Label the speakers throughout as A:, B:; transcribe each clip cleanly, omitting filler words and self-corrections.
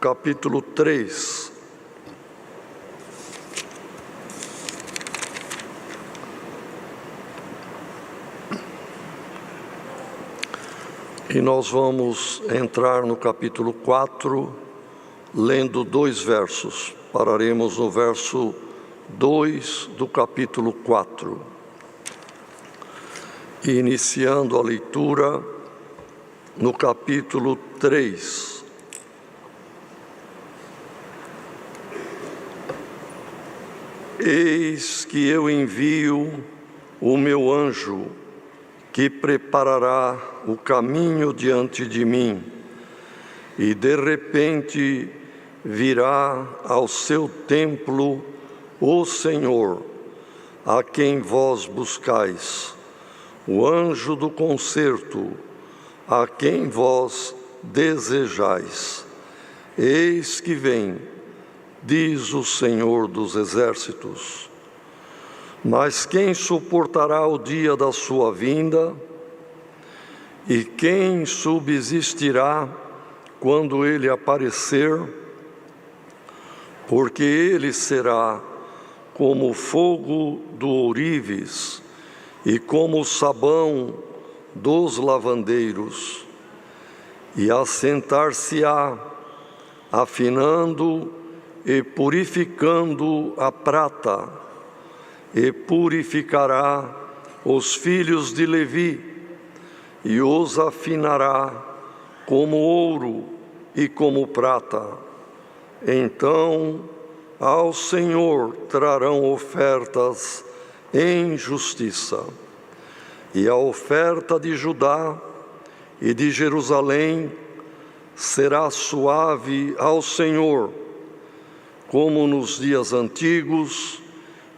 A: capítulo 3. E nós vamos entrar no capítulo 4, lendo 2 versos. Pararemos no verso 2 do capítulo 4. E iniciando a leitura no capítulo 3. Eis que eu envio o meu anjo, que preparará o caminho diante de mim, e de repente virá ao seu templo o Senhor, a quem vós buscais, o anjo do concerto, a quem vós desejais. Eis que vem, diz o Senhor dos Exércitos. Mas quem suportará o dia da sua vinda? E quem subsistirá quando ele aparecer? Porque ele será como o fogo do ourives e como o sabão dos lavandeiros, e assentar-se-á, afinando e purificando a prata, e purificará os filhos de Levi, e os afinará como ouro e como prata. Então ao Senhor trarão ofertas em justiça, e a oferta de Judá e de Jerusalém será suave ao Senhor, como nos dias antigos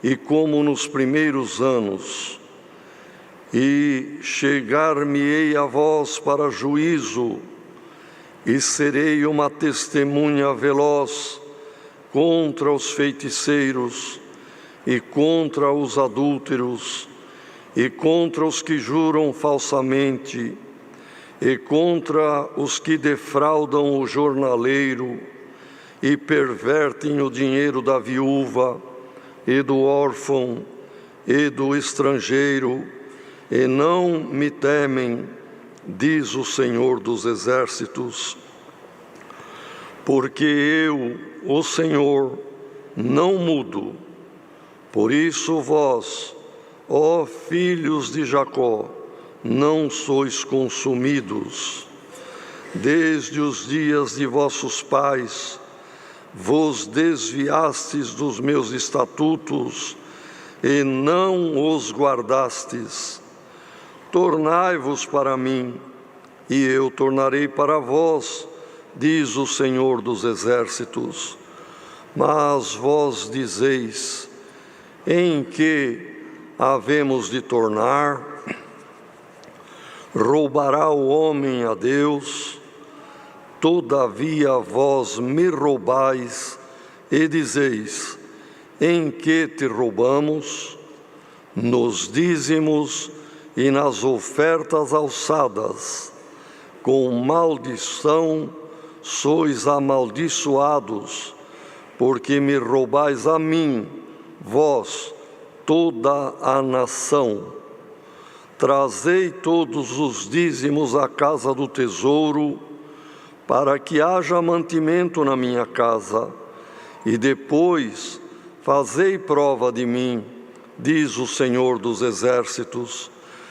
A: e como nos primeiros anos. E chegar-me-ei a vós para juízo, e serei uma testemunha veloz contra os feiticeiros, e contra os adúlteros, e contra os que juram falsamente, e contra os que defraudam o jornaleiro, e pervertem o dinheiro da viúva, e do órfão, e do estrangeiro, e não me temem, diz o Senhor dos Exércitos. Porque eu, o Senhor, não mudo. Por isso vós, ó filhos de Jacó, não sois consumidos. Desde os dias de vossos pais, vos desviastes dos meus estatutos e não os guardastes. Tornai-vos para mim, e eu tornarei para vós, diz o Senhor dos Exércitos. Mas vós dizeis: em que havemos de tornar? Roubará o homem a Deus? Todavia vós me roubais e dizeis: em que te roubamos? Nos dízimos e nas ofertas alçadas. Com maldição sois amaldiçoados, porque me roubais a mim, vós, toda a nação. Trazei todos os dízimos à casa do tesouro, para que haja mantimento na minha casa, e depois fazei prova de mim, diz o Senhor dos Exércitos,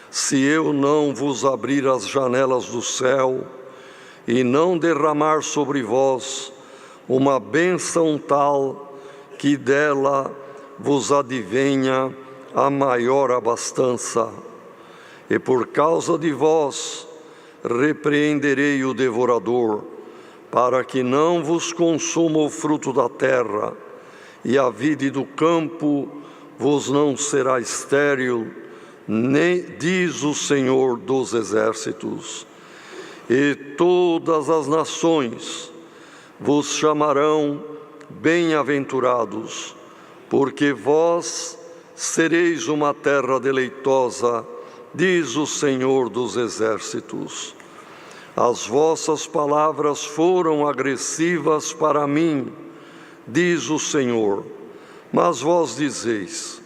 A: se eu não vos abrir as janelas do céu e não derramar sobre vós uma bênção tal que dela vos advenha a maior abastança. E por causa de vós repreenderei o devorador, para que não vos consuma o fruto da terra, e a vide do campo vos não será estéril, nem diz o Senhor dos Exércitos. E todas as nações vos chamarão bem-aventurados, porque vós sereis uma terra deleitosa, diz o Senhor dos Exércitos. As vossas palavras foram agressivas para mim, diz o Senhor. Mas vós dizeis: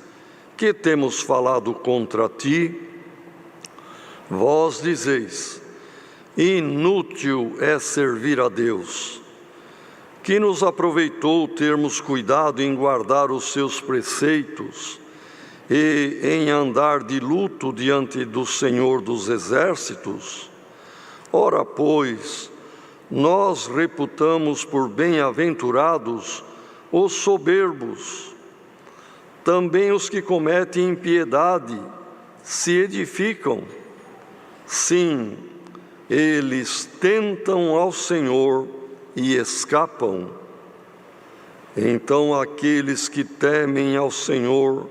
A: que temos falado contra ti? Vós dizeis: inútil é servir a Deus. Que nos aproveitou termos cuidado em guardar os seus preceitos e em andar de luto diante do Senhor dos Exércitos? Ora, pois, nós reputamos por bem-aventurados os soberbos. Também os que cometem impiedade se edificam. Sim, eles tentam ao Senhor e escapam. Então aqueles que temem ao Senhor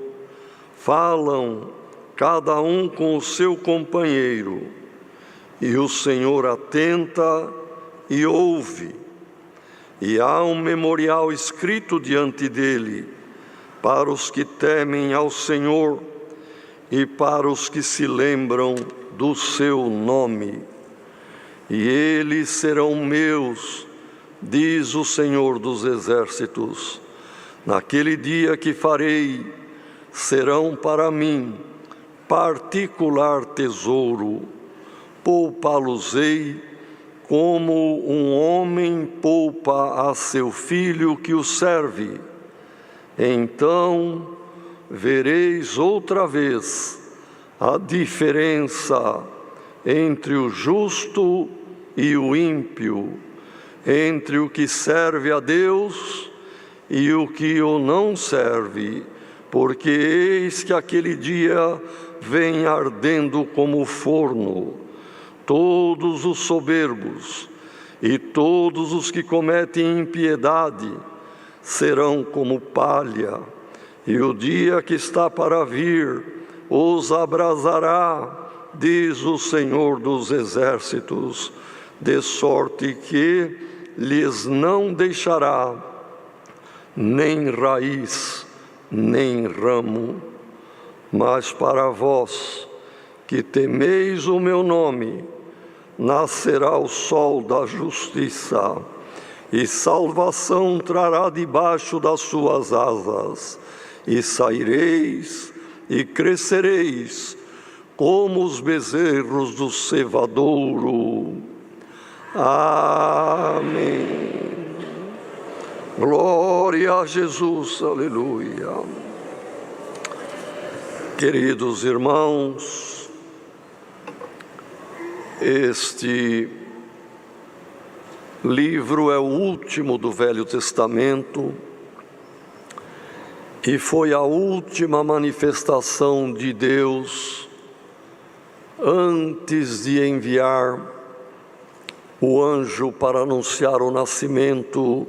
A: falam cada um com o seu companheiro, e o Senhor atenta e ouve. E há um memorial escrito diante dele para os que temem ao Senhor e para os que se lembram do seu nome. E eles serão meus, diz o Senhor dos Exércitos. Naquele dia que farei, serão para mim particular tesouro. Poupá-los-ei como um homem poupa a seu filho que o serve. Então vereis outra vez a diferença entre o justo e o ímpio, entre o que serve a Deus e o que o não serve, porque eis que aquele dia vem ardendo como forno. Todos os soberbos e todos os que cometem impiedade serão como palha, e o dia que está para vir os abrasará, diz o Senhor dos Exércitos, de sorte que lhes não deixará nem raiz, nem ramo. Mas para vós, que temeis o meu nome, nascerá o sol da justiça, e salvação trará debaixo das suas asas, e saireis e crescereis como os bezerros do cevadouro. Amém. Glória a Jesus, aleluia. Queridos irmãos, este livro é o último do Velho Testamento e foi a última manifestação de Deus antes de enviar o anjo para anunciar o nascimento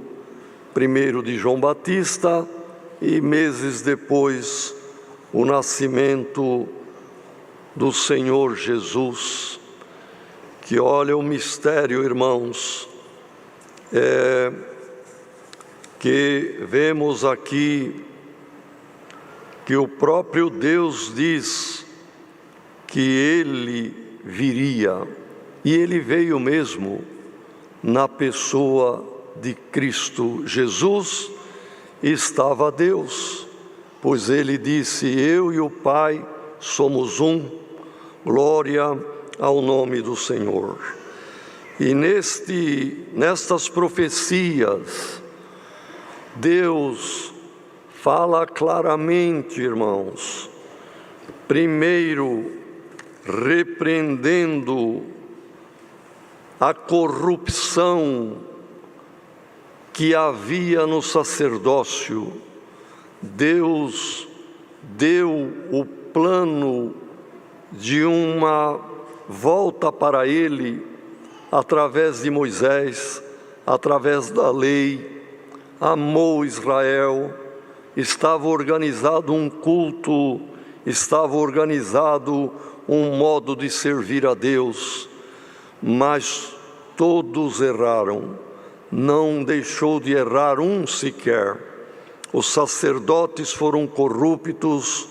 A: primeiro de João Batista e meses depois o nascimento do Senhor Jesus. Que olha o mistério, irmãos, que vemos aqui que o próprio Deus diz que Ele viria, e Ele veio mesmo na pessoa de Cristo Jesus. Estava Deus, pois Ele disse: eu e o Pai somos um, glória ao nome do Senhor. E nestas profecias, Deus fala claramente, irmãos, primeiro repreendendo a corrupção que havia no sacerdócio. Deus deu o plano de uma volta para Ele através de Moisés, através da lei, amou Israel, estava organizado um culto, estava organizado um modo de servir a Deus, mas todos erraram, não deixou de errar um sequer. Os sacerdotes foram corruptos,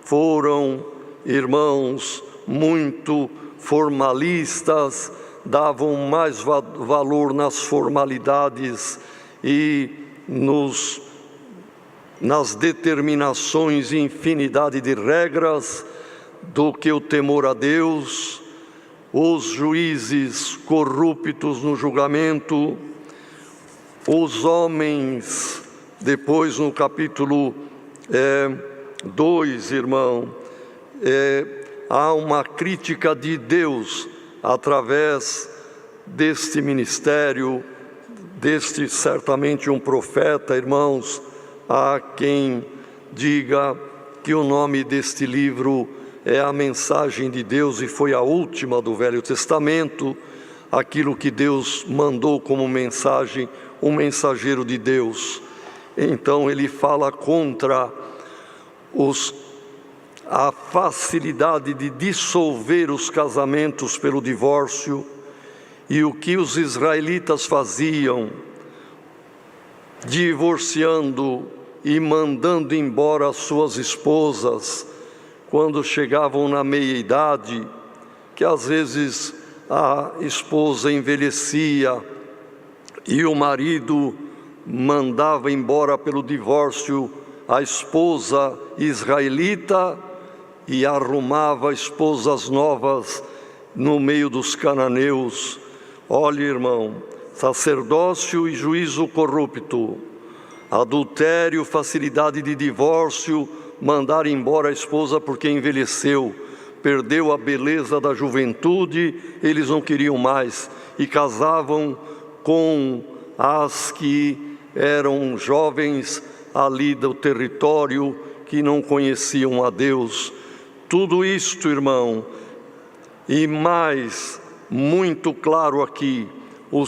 A: foram, irmãos, muito formalistas, davam mais valor nas formalidades e nas determinações e infinidade de regras do que o temor a Deus. Os juízes corruptos no julgamento, os homens, depois no capítulo 2, irmão, há uma crítica de Deus através deste ministério, deste certamente um profeta, irmãos. Há quem diga que o nome deste livro é a mensagem de Deus e foi a última do Velho Testamento, aquilo que Deus mandou como mensagem, um mensageiro de Deus. Então ele fala contra a facilidade de dissolver os casamentos pelo divórcio e o que os israelitas faziam, divorciando e mandando embora as suas esposas quando chegavam na meia-idade, que às vezes a esposa envelhecia e o marido mandava embora pelo divórcio a esposa israelita e arrumava esposas novas no meio dos cananeus. Olha, irmão, sacerdócio e juízo corrupto, adultério, facilidade de divórcio, mandar embora a esposa porque envelheceu, perdeu a beleza da juventude, eles não queriam mais e casavam com as que eram jovens ali do território, que não conheciam a Deus. Tudo isto, irmão, e mais, muito claro aqui, o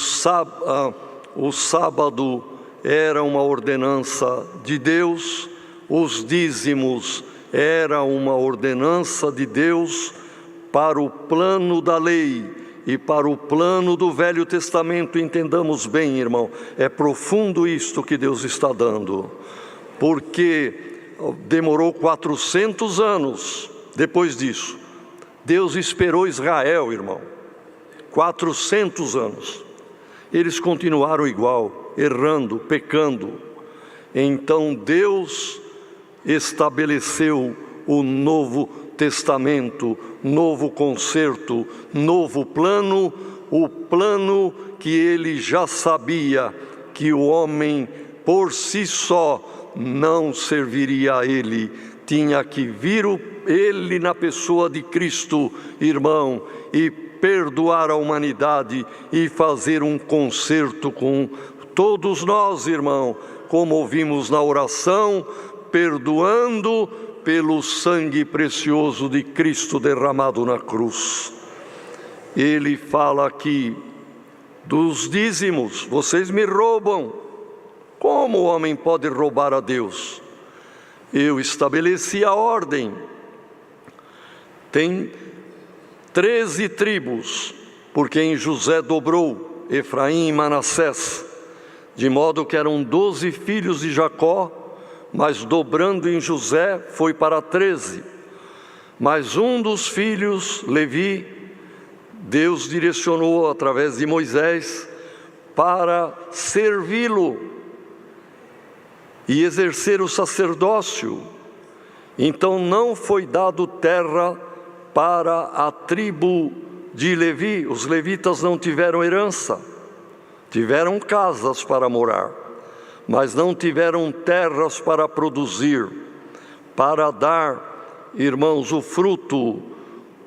A: sábado era uma ordenança de Deus, os dízimos era uma ordenança de Deus para o plano da lei e para o plano do Velho Testamento. Entendamos bem, irmão, é profundo isto que Deus está dando, porque demorou 400 anos depois disso. Deus esperou Israel, irmão, 400 anos. Eles continuaram igual, errando, pecando. Então Deus estabeleceu o Novo Testamento, novo concerto, novo plano, o plano que ele já sabia que o homem por si só não serviria a ele, tinha que vir ele na pessoa de Cristo, irmão, e perdoar a humanidade e fazer um concerto com todos nós, irmão, como ouvimos na oração, perdoando pelo sangue precioso de Cristo derramado na cruz. Ele fala aqui dos dízimos: vocês me roubam. Como o homem pode roubar a Deus? Eu estabeleci a ordem. Tem 13 tribos, porque em José dobrou Efraim e Manassés, de modo que eram 12 filhos de Jacó, mas dobrando em José foi para 13. Mas um dos filhos, Levi, Deus direcionou através de Moisés para servi-lo e exercer o sacerdócio. Então não foi dado terra para a tribo de Levi. Os levitas não tiveram herança, tiveram casas para morar, mas não tiveram terras para produzir, para dar, irmãos, o fruto,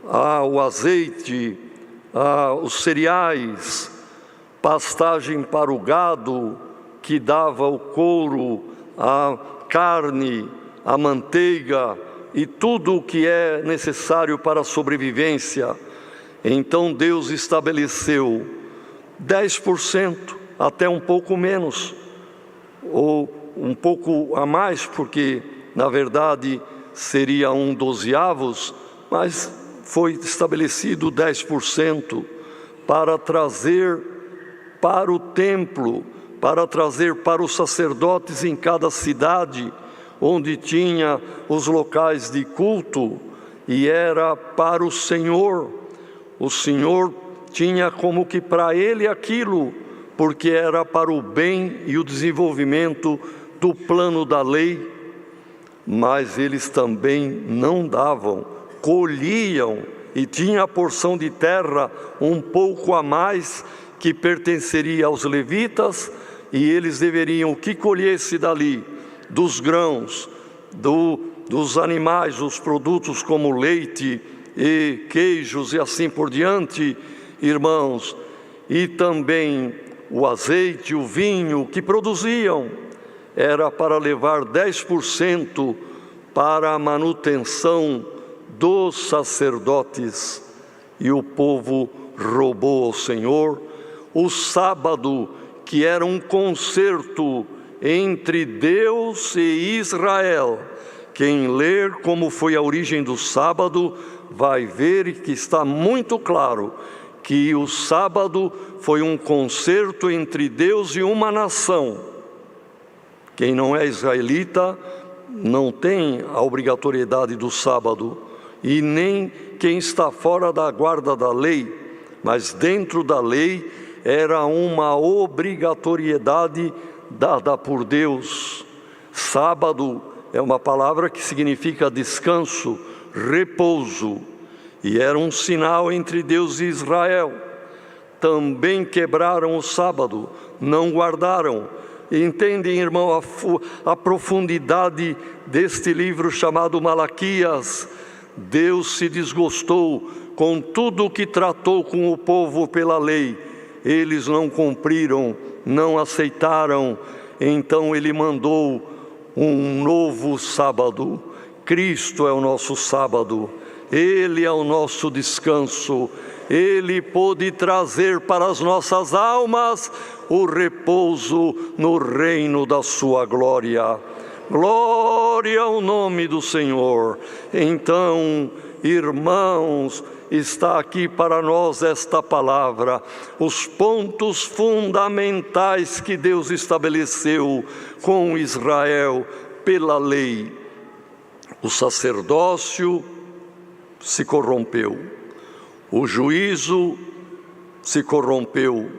A: o azeite, os cereais, pastagem para o gado, que dava o couro, a carne, a manteiga e tudo o que é necessário para a sobrevivência. Então Deus estabeleceu 10%, até um pouco menos, ou um pouco a mais, porque na verdade seria 1/12, mas foi estabelecido 10% para trazer para o templo, para trazer para os sacerdotes em cada cidade, onde tinha os locais de culto, e era para o Senhor. O Senhor tinha como que para ele aquilo, porque era para o bem e o desenvolvimento do plano da lei, mas eles também não davam, colhiam, e tinha a porção de terra um pouco a mais que pertenceria aos levitas, e eles deveriam que colhesse dali, dos grãos, dos animais, os produtos como leite e queijos e assim por diante, irmãos, e também o azeite, o vinho que produziam, era para levar 10% para a manutenção dos sacerdotes, e o povo roubou ao Senhor o sábado, que era um concerto entre Deus e Israel. Quem ler como foi a origem do sábado, vai ver que está muito claro que o sábado foi um concerto entre Deus e uma nação. Quem não é israelita não tem a obrigatoriedade do sábado, e nem quem está fora da guarda da lei, mas dentro da lei era uma obrigatoriedade dada por Deus. Sábado é uma palavra que significa descanso, repouso, e era um sinal entre Deus e Israel. Também quebraram o sábado, não guardaram. Entendem, irmão, a profundidade deste livro chamado Malaquias? Deus se desgostou com tudo o que tratou com o povo pela lei. Eles não cumpriram, não aceitaram, então Ele mandou um novo sábado. Cristo é o nosso sábado, Ele é o nosso descanso, Ele pôde trazer para as nossas almas o repouso no reino da sua glória. Glória ao nome do Senhor. Então, irmãos, está aqui para nós esta palavra, os pontos fundamentais que Deus estabeleceu com Israel pela lei. O sacerdócio se corrompeu, o juízo se corrompeu,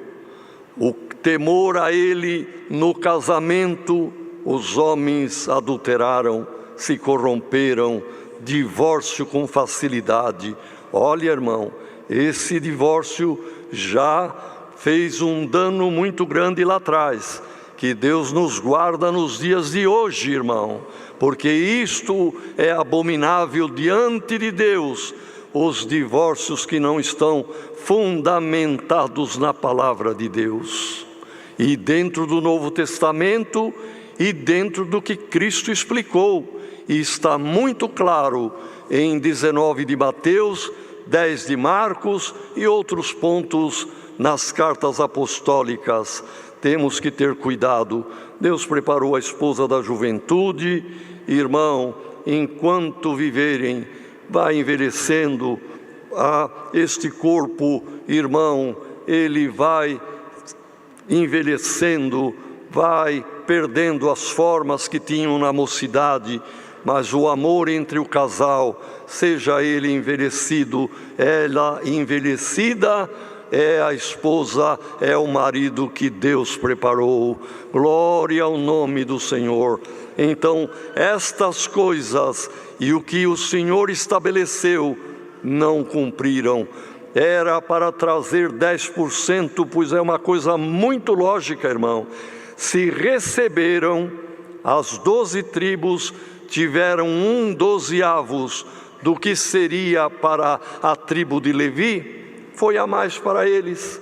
A: o temor a Ele no casamento, os homens adulteraram, se corromperam, divórcio com facilidade. Olha, irmão, esse divórcio já fez um dano muito grande lá atrás. Que Deus nos guarda nos dias de hoje, irmão, porque isto é abominável diante de Deus, os divórcios que não estão fundamentados na palavra de Deus. E dentro do Novo Testamento, e dentro do que Cristo explicou, e está muito claro em 19 de Mateus, 10 de Marcos e outros pontos nas cartas apostólicas. Temos que ter cuidado. Deus preparou a esposa da juventude. Irmão, enquanto viverem, vai envelhecendo este corpo, irmão, ele vai envelhecendo, vai perdendo as formas que tinham na mocidade, mas o amor entre o casal, seja ele envelhecido, ela envelhecida, é a esposa, é o marido que Deus preparou. Glória ao nome do Senhor. Então, estas coisas e o que o Senhor estabeleceu, não cumpriram. Era para trazer 10%, pois é uma coisa muito lógica, irmão. Se receberam, as 12 tribos tiveram 1/12 do que seria para a tribo de Levi, foi a mais para eles.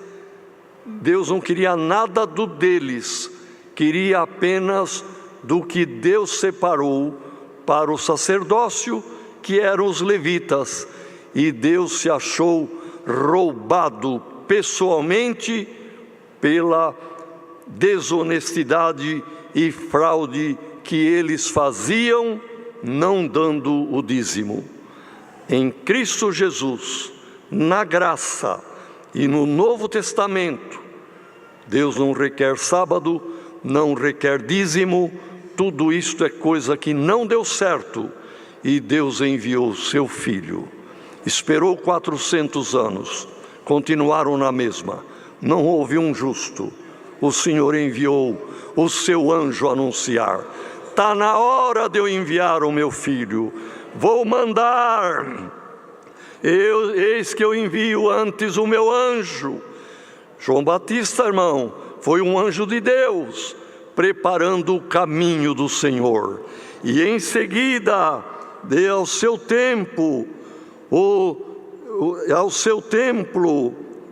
A: Deus não queria nada do deles, queria apenas do que Deus separou para o sacerdócio, que eram os levitas. E Deus se achou roubado pessoalmente pela desonestidade e fraude que eles faziam, não dando o dízimo. Em Cristo Jesus, na graça e no Novo Testamento, Deus não requer sábado, não requer dízimo, tudo isto é coisa que não deu certo, e Deus enviou seu Filho. Esperou 400 anos, continuaram na mesma. Não houve um justo. O Senhor enviou o seu anjo a anunciar: está na hora de eu enviar o meu filho. Vou mandar. Eis que eu envio antes o meu anjo. João Batista, irmão, foi um anjo de Deus, preparando o caminho do Senhor. E em seguida, ao seu templo,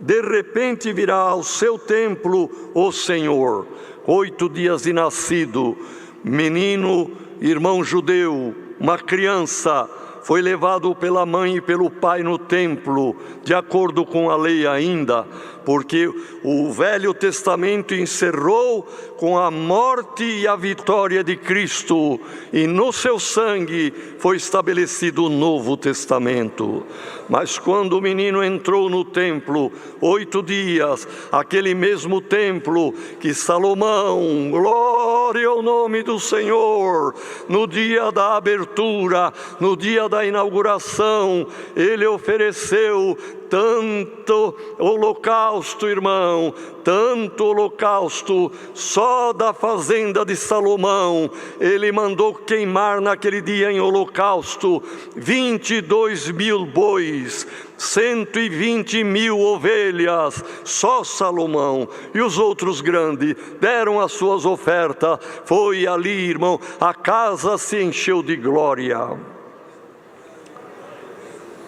A: de repente virá ao seu templo o Senhor. 8 dias de nascido, menino, irmão judeu, uma criança, foi levado pela mãe e pelo pai no templo, de acordo com a lei ainda, porque o Velho Testamento encerrou com a morte e a vitória de Cristo, e no seu sangue foi estabelecido o Novo Testamento. Mas quando o menino entrou no templo, 8 dias, aquele mesmo templo que Salomão, glória ao nome do Senhor, no dia da abertura, no dia da inauguração, ele ofereceu tanto holocausto, irmão, tanto holocausto, só da fazenda de Salomão, ele mandou queimar naquele dia em holocausto 22.000 bois, 120.000 ovelhas, só Salomão. E os outros grandes deram as suas ofertas. Foi ali, irmão, a casa se encheu de glória.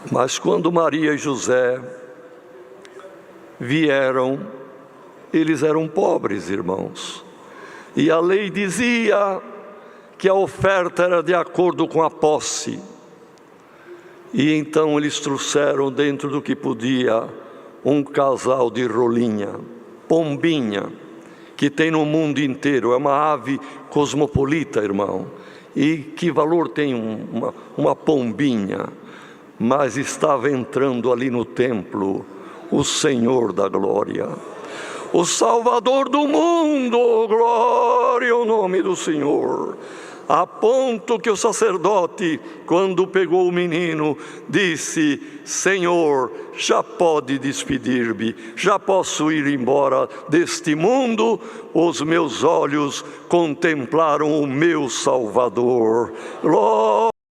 A: Mas quando Maria e José vieram, eles eram pobres, irmãos. E a lei dizia que a oferta era de acordo com a posse. E então eles trouxeram dentro do que podia um casal de rolinha, pombinha, que tem no mundo inteiro. É uma ave cosmopolita, irmão. E que valor tem uma pombinha? Mas estava entrando ali no templo o Senhor da glória, o Salvador do mundo, glória ao nome do Senhor. A ponto que o sacerdote, quando pegou o menino, disse: Senhor, já pode despedir-me, já posso ir embora deste mundo, os meus olhos contemplaram o meu Salvador. Glória